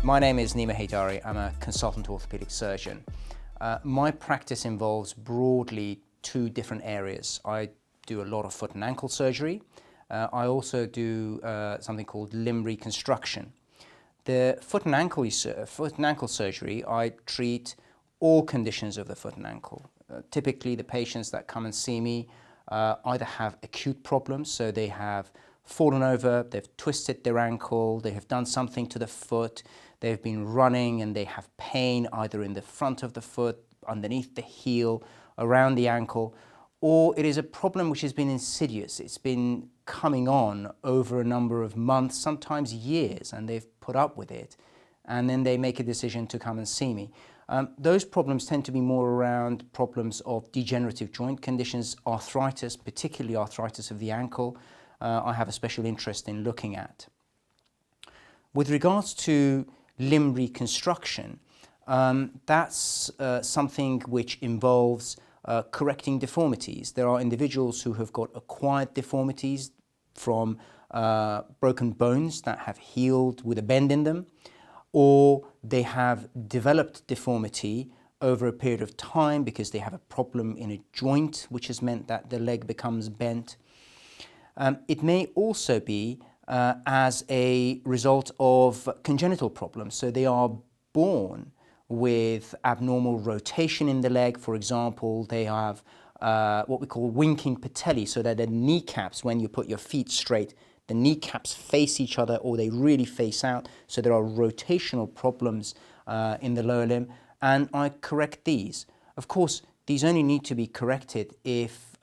My name is Nima Heidari. I'm a consultant orthopaedic surgeon. My practice involves broadly two different areas. I do a lot of foot and ankle surgery. I also do something called limb reconstruction. The foot and ankle surgery, I treat all conditions of the foot and ankle. Typically, the patients that come and see me either have acute problems, so they have fallen over, they've twisted their ankle, they have done something to the foot, they've been running and they have pain either in the front of the foot, underneath the heel, around the ankle, or it is a problem which has been insidious. It's been coming on over a number of months, sometimes years, and they've put up with it, and then they make a decision to come and see me. Those problems tend to be more around problems of degenerative joint conditions, arthritis, particularly arthritis of the ankle. I have a special interest in looking at. With regards to limb reconstruction, that's something which involves correcting deformities. There are individuals who have got acquired deformities from broken bones that have healed with a bend in them, or they have developed deformity over a period of time because they have a problem in a joint, which has meant that the leg becomes bent. It may also be as a result of congenital problems. So they are born with abnormal rotation in the leg. For example, they have what we call winking patellae, so that the kneecaps, when you put your feet straight, the kneecaps face each other or they really face out. So there are rotational problems in the lower limb, and I correct these. Of course, these only need to be corrected if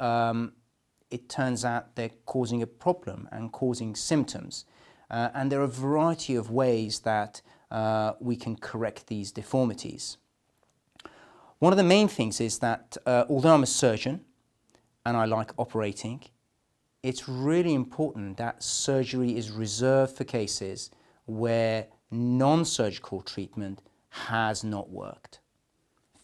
it turns out they're causing a problem and causing symptoms. And there are a variety of ways that we can correct these deformities. One of the main things is that although I'm a surgeon and I like operating, it's really important that surgery is reserved for cases where non-surgical treatment has not worked.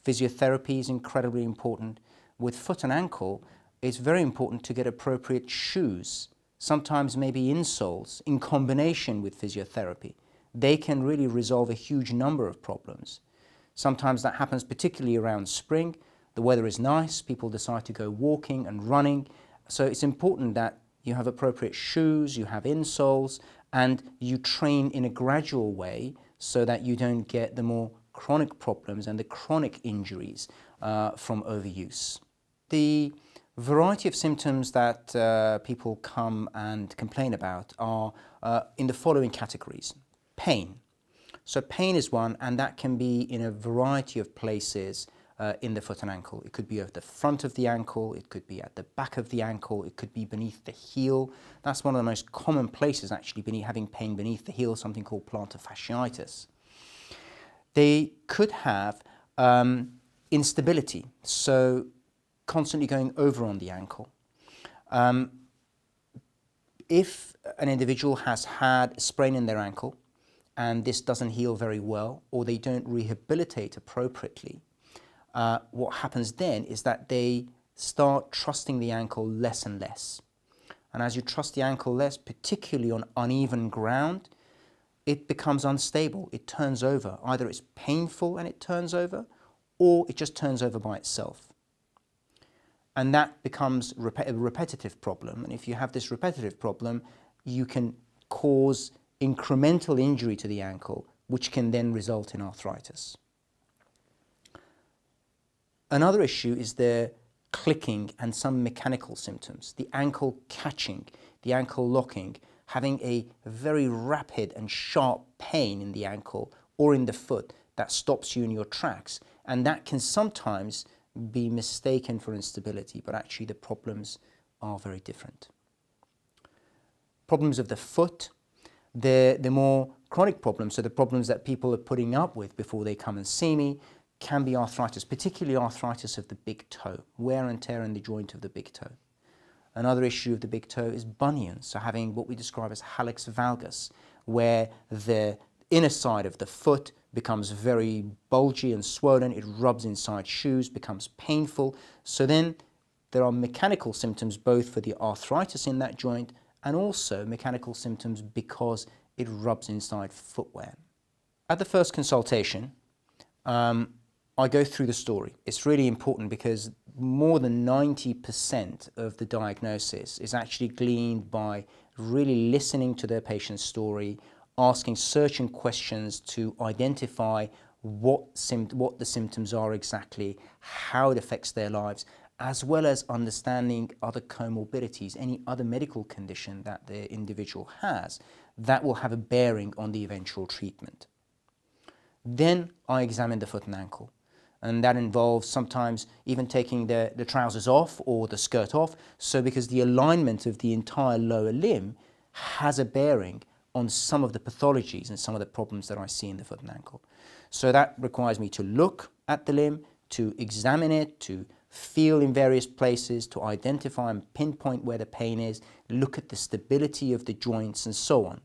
Physiotherapy is incredibly important. With foot and ankle, it's very important to get appropriate shoes, sometimes maybe insoles, in combination with physiotherapy. They can really resolve a huge number of problems. Sometimes that happens particularly around spring. The weather is nice, people decide to go walking and running. So it's important that you have appropriate shoes, you have insoles, and you train in a gradual way so that you don't get the more chronic problems and the chronic injuries from overuse. The variety of symptoms that people come and complain about are in the following categories. Pain. So pain is one, and that can be in a variety of places in the foot and ankle. It could be at the front of the ankle, it could be at the back of the ankle, it could be beneath the heel. That's one of the most common places actually, having pain beneath the heel, something called plantar fasciitis. They could have instability, so constantly going over on the ankle. If an individual has had a sprain in their ankle and this doesn't heal very well, or they don't rehabilitate appropriately, what happens then is that they start trusting the ankle less and less. And as you trust the ankle less, particularly on uneven ground, it becomes unstable. It turns over. Either it's painful and it turns over, or it just turns over by itself. And that becomes a repetitive problem. And if you have this repetitive problem, you can cause incremental injury to the ankle, which can then result in arthritis. Another issue is the clicking and some mechanical symptoms, the ankle catching, the ankle locking, having a very rapid and sharp pain in the ankle or in the foot that stops you in your tracks. And that can sometimes be mistaken for instability, but actually the problems are very different. Problems of the foot, the more chronic problems, so the problems that people are putting up with before they come and see me, can be arthritis, particularly arthritis of the big toe, wear and tear in the joint of the big toe. Another issue of the big toe is bunions, so having what we describe as hallux valgus, where the inner side of the foot becomes very bulgy and swollen, it rubs inside shoes, becomes painful. So then there are mechanical symptoms both for the arthritis in that joint and also mechanical symptoms because it rubs inside footwear. At the first consultation, I go through the story. It's really important because more than 90% of the diagnosis is actually gleaned by really listening to their patient's story, asking searching questions to identify what the symptoms are exactly, how it affects their lives, as well as understanding other comorbidities, any other medical condition that the individual has that will have a bearing on the eventual treatment. Then I examine the foot and ankle, and that involves sometimes even taking the trousers off or the skirt off, so because the alignment of the entire lower limb has a bearing on some of the pathologies and some of the problems that I see in the foot and ankle. So that requires me to look at the limb, to examine it, to feel in various places, to identify and pinpoint where the pain is, look at the stability of the joints and so on.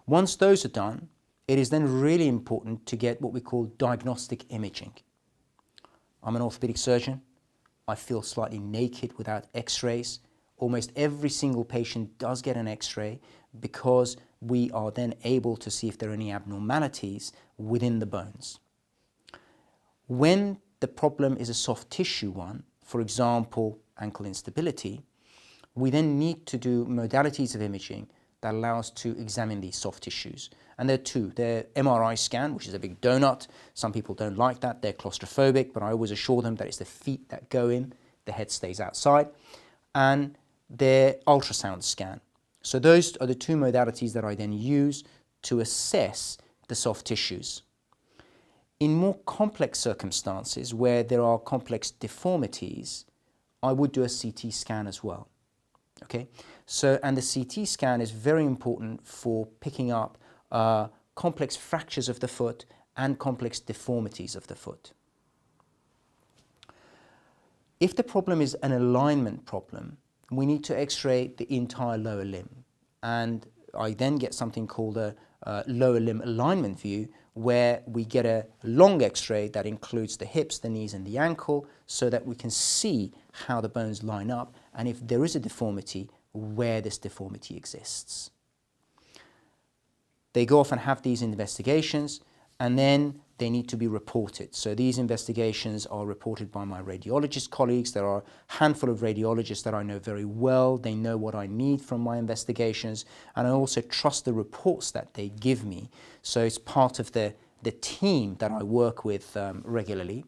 Once those are done, it is then really important to get what we call diagnostic imaging. I'm an orthopaedic surgeon. I feel slightly naked without x-rays. Almost every single patient does get an x-ray because we are then able to see if there are any abnormalities within the bones. When the problem is a soft tissue one, for example, ankle instability, we then need to do modalities of imaging that allow us to examine these soft tissues. And there are two. They're MRI scan, which is a big donut. Some people don't like that. They're claustrophobic, but I always assure them that it's the feet that go in, the head stays outside. And they're ultrasound scan. So those are the two modalities that I then use to assess the soft tissues. In more complex circumstances where there are complex deformities, I would do a CT scan as well. Okay, so and the CT scan is very important for picking up complex fractures of the foot and complex deformities of the foot. If the problem is an alignment problem, we need to x-ray the entire lower limb, and I then get something called a lower limb alignment view, where we get a long x-ray that includes the hips, the knees and the ankle, so that we can see how the bones line up and if there is a deformity, where this deformity exists. They go off and have these investigations, and then they need to be reported. So these investigations are reported by my radiologist colleagues. There are a handful of radiologists that I know very well. They know what I need from my investigations, and I also trust the reports that they give me. So it's part of the team that I work with regularly.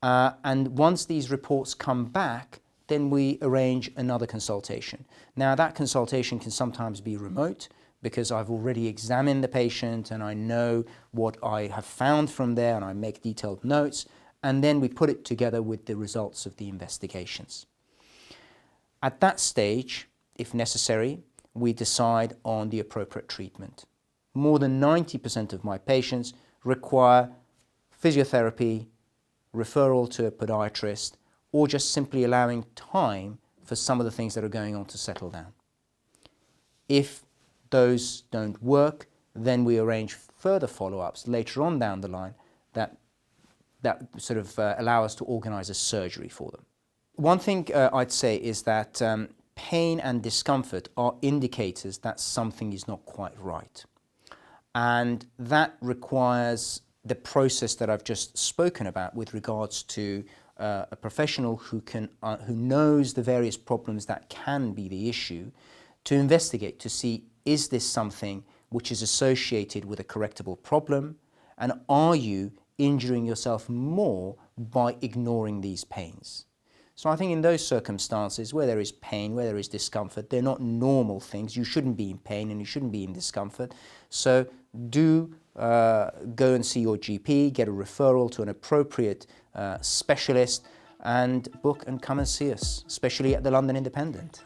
And once these reports come back, then we arrange another consultation. Now that consultation can sometimes be remote, because I've already examined the patient and I know what I have found from there, and I make detailed notes, and then we put it together with the results of the investigations. At that stage, if necessary, we decide on the appropriate treatment. More than 90% of my patients require physiotherapy, referral to a podiatrist, or just simply allowing time for some of the things that are going on to settle down. If those don't work, then we arrange further follow-ups later on down the line that sort of allow us to organize a surgery for them. One thing I'd say is that pain and discomfort are indicators that something is not quite right. And that requires the process that I've just spoken about with regards to a professional who knows the various problems that can be the issue, to investigate to see, is this something which is associated with a correctable problem, and are you injuring yourself more by ignoring these pains? So I think in those circumstances where there is pain, where there is discomfort, they're not normal things. You shouldn't be in pain and you shouldn't be in discomfort. So do go and see your GP, get a referral to an appropriate specialist, and book and come and see us, especially at the London Independent.